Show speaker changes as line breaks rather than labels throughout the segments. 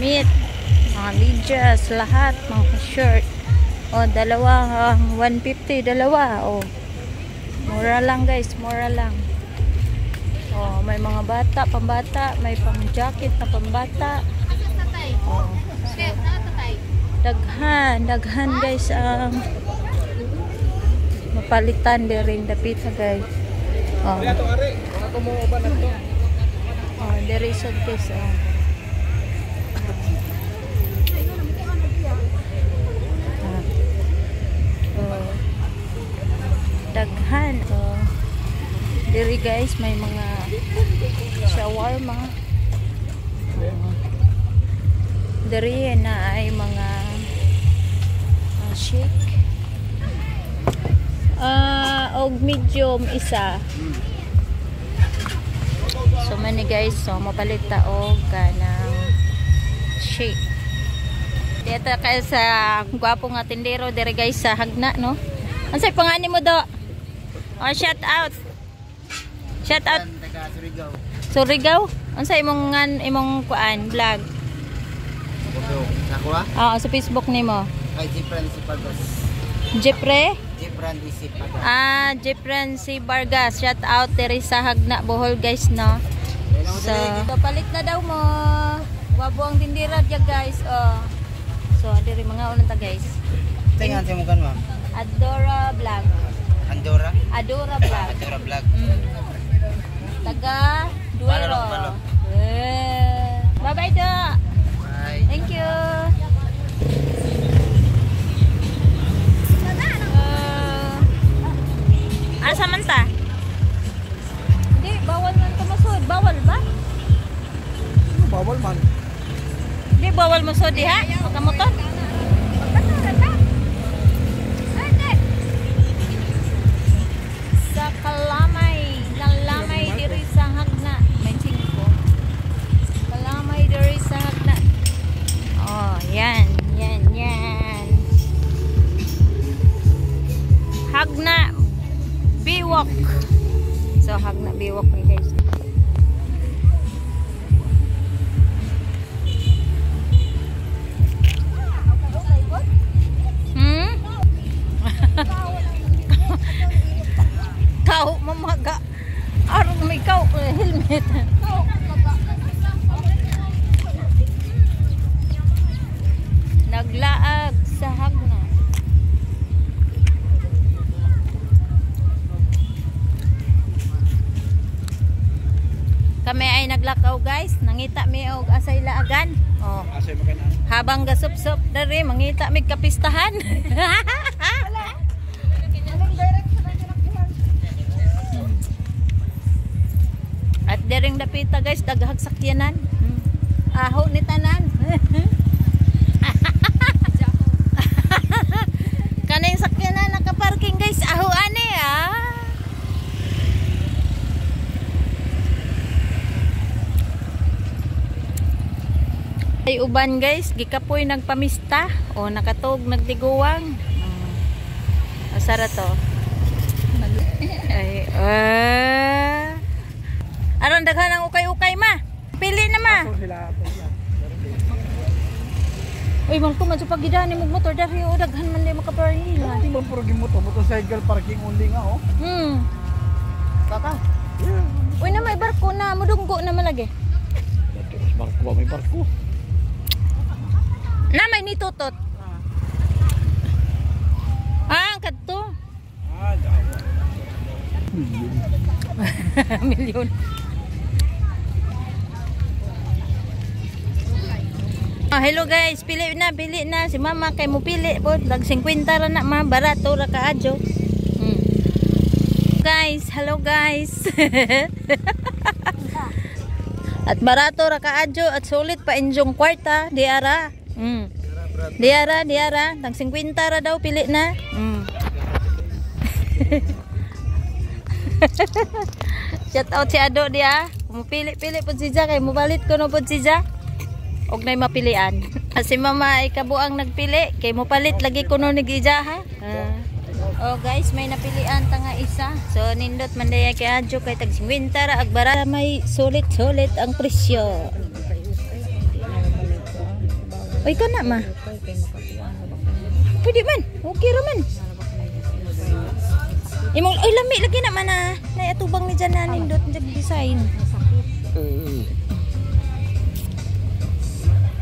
damit, mga medyas, lahat, mga shirt. O, dalawa, 150, dalawa. O, mura lang guys, mura lang. O, may mga bata, pambata, may pang jacket na pambata. O, so, daghan guys ang mapalitan din dapita guys. O, there is guys. Daghan. Diri guys, may mga shawarma. Diri na ay mga shake. Og medium isa. So many guys, so mapalit ta og kanang shake. Dito kay sa gwapo nga tindero diri guys sa Hagna, no? Unsay pangalan mo do? Oh, shout out. Shout out. Surigao. Unsay imong kuan vlog?
Ako ah?
Oo, sa Facebook nimo.
Ay, Jepran si Vargas.
Jepran si Vargas. Jepran si Vargas. Shout out diri sa Hagna, Bohol guys, no? So, palit na daw mo. Wabo ang tindira dia guys. Oh. So, diri mga ulan ta guys.
Tingnan sa mukha ma'am.
Adora Vlog.
Adora
Vlog.
Adora Vlog.
Taga Duero. Bye-bye do.
Bye.
Thank you. Asa man ta? Hindi, bawal man tumasod. Bawal ba?
Bawal man.
Hindi, bawal masod diha. Pagkamotor. Sa Kalamay diri sa Hagna. Mention ko. Kalamay diri sa Hagna. Oh, yan. Hagna Biwok. So, Hagna Biwok ni guys. Kau mamaga. Arog may kau helmet. Naglaag sa Hagna. Kami ay naglakaw guys. Nangita mi og asay laagan. Oh.
Asay magana.
Habang gasup-sup diri mangita mi kapistahan. At dering dapita guys, daghag sakyanan. Aho ni tanan. Kaning sakyanan nakaparking guys, aho ani Ay uban guys, gikapoy nagpamista o nakatog nagtiguwang. Asara to. Ay aron daghan ang ukay-ukay ma. Pili na ma. Uy, man ko man sa pagidani mo motor dari o daghan man di makaparking.
Hindi man puro motorcycle parking only nga oh. Kaka.
Uy na may barko na, mudunggo na malagi.
Barko ba may barko?
Na may nitutot. Kadto.
Dawa.
Milyon. Hello guys, pili na si mama kay mo pili po, dag 50 ra na ma, barato ra kaadyo. Guys, hello guys. At barato ra kaadyo at sulit pa inyong kwarta, diara. Diara, dag 50 ra daw pili na. Shout out si Ado dia. Pili po siya kay mubalit ko no po siya. Og nay mapilian. Kasi mama ay kabuang nagpili kay mopalit lagi ko no nag-ija ha. Oh guys, may napilian ta nga isa. So nindot man daya kay Adjo kay tag 50 ra agbara may sulit ang presyo. Oy ka na ma. Pwede man. Okay ra man. Imong oy lami lagi na man na. Nay atubang ni dyan na nindot jag design.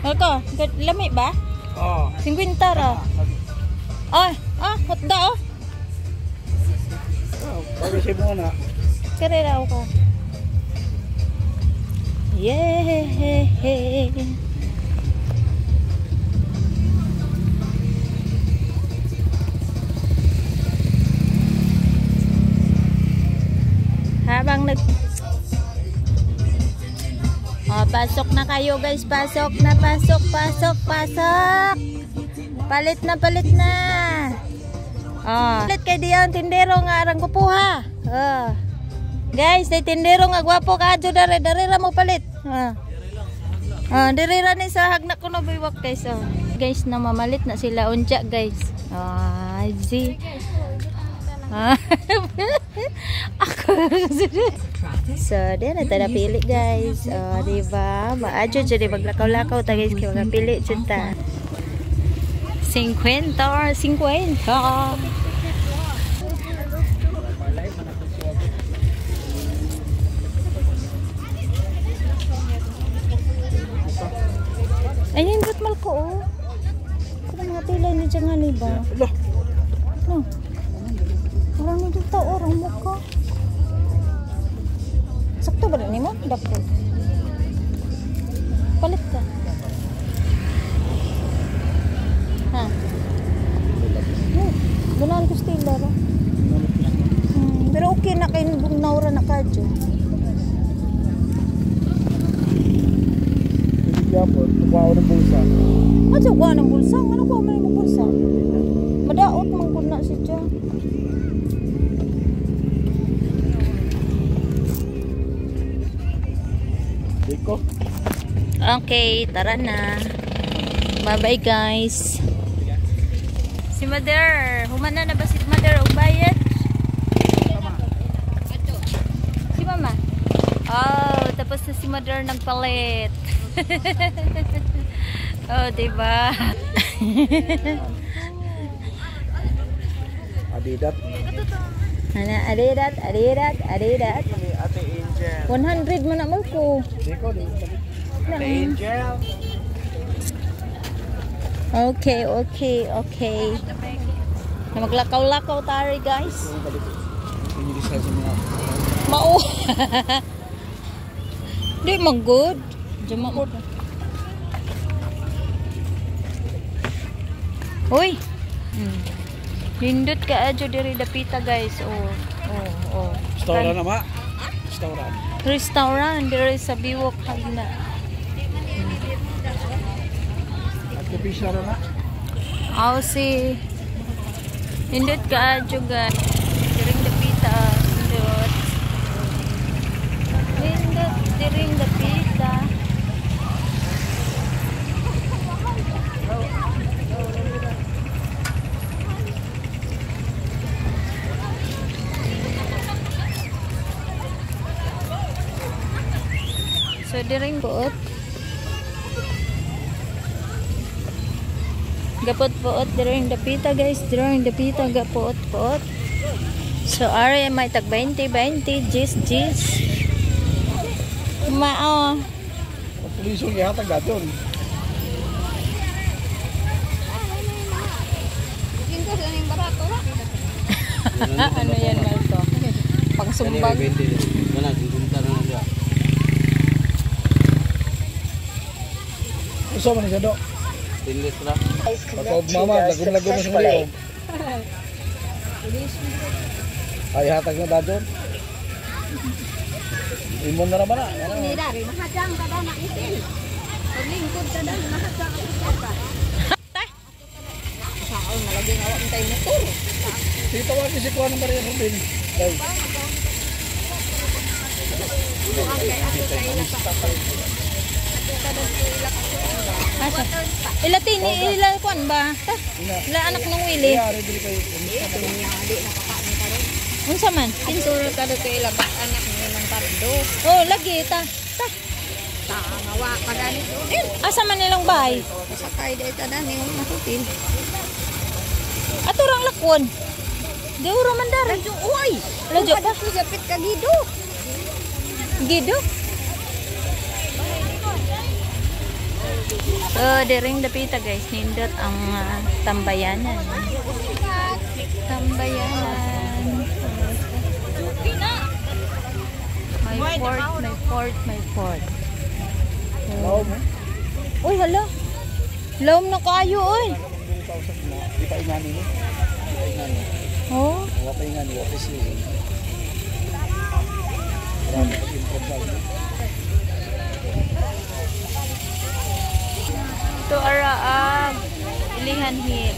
Ako, lami ba?
Oh.
50 ra. Ay, hotda oh.
Pag-isip mo na.
Karera ako. Yeah. Habang pasok na kayo guys, pasok. Palit na. Palit kay diyan tindero nga arang kupuha. Guys, day tindero nga gwapo ka adyo dare ra mo palit. Diri ra ni sa hagna kuno biwak guys. Guys na mamalit na sila unja guys. Zi. So, din na tada pili guys. Diba? Maadyo dyan maglakaw-lakaw ta guys kaya magpili dyan ta. 50. Ayun, ba't mal ko oh? Kaya mga tilay ni dyan nga ni ba? No. Orang ni dito orang muka. Sakto ba rin mo? Dapat. Palit ka. Ha? Bunahan ko stila ra. Pero okay na kayo naura na kadyo.
Yapon, kuha ng bulsa.
Ano kuha ng bulsa? Ano kuha mo ng bulsa? Madaot mong na si Diyan. Okay, tara na. Bye-bye guys. Si Mother, humana na ba si Mother og bayad? Si Mama. Oh, tapos na si Mother nagpalit. Oh, diba?
Adidat.
Ana, adidat.
Ate Angel.
100 man naman ko.
Diko. Ate Angel.
Okay. Na maglakaw-lakaw tayo guys.
Hindi sa mga.
Mao. Di man good. Jama mo. Hoy. Hindot ka adyo diri dapita guys. Oh.
Restaurant na ma.
Restaurant diri sa Biwok Hagna.
Official na.
Si hindot ka adyo guys. Diri dapita hindot diri dapita. So, diring buot. Gapot-puot. Diring dapita, guys. Diring dapita. Gapot-puot. So, are may tag 20. Gis. Mao.
Pulisong ihatag daton.
Ano yan, Malto? Pangsumbag.
Gusto mo ni Sado?
Tinlis na.
Pagkaog mama, lagom-lagom na sa maliog. Ay, hatag na dajon. Imon na naman na.
Ini dari mahadang ka daw na itin. Paglingkod ka daw mahadang ka. Saan malaging awak tayo motor.
Sige tawag si Kuya ng Maria Rubin. Ay.
Ilatin, ilakwan ba? Ila anak ng Willie. Unsa man?
Pinsul ka daw kay labak anak ni ng pardo.
Oh, lagi ta.
Tangawa pa ganit din.
Asa man nilang bahay?
Sakay dito tanan yung hotel.
Ato rang lakon. Deuro man dar.
Radyo, uy!
Radyo.
Ada ko japit ka gido.
Gido. Dering dapita guys, nindot ang tambayanan. Tambayanan. May fort. Uy, hala. Lawom na kayo, oy.
Di pa ingani ni. Di pa ingani.
Oh.
Wala pa ingani, wala pa siya. Marami pa improve daw.
Ito ara Ilihan Hill.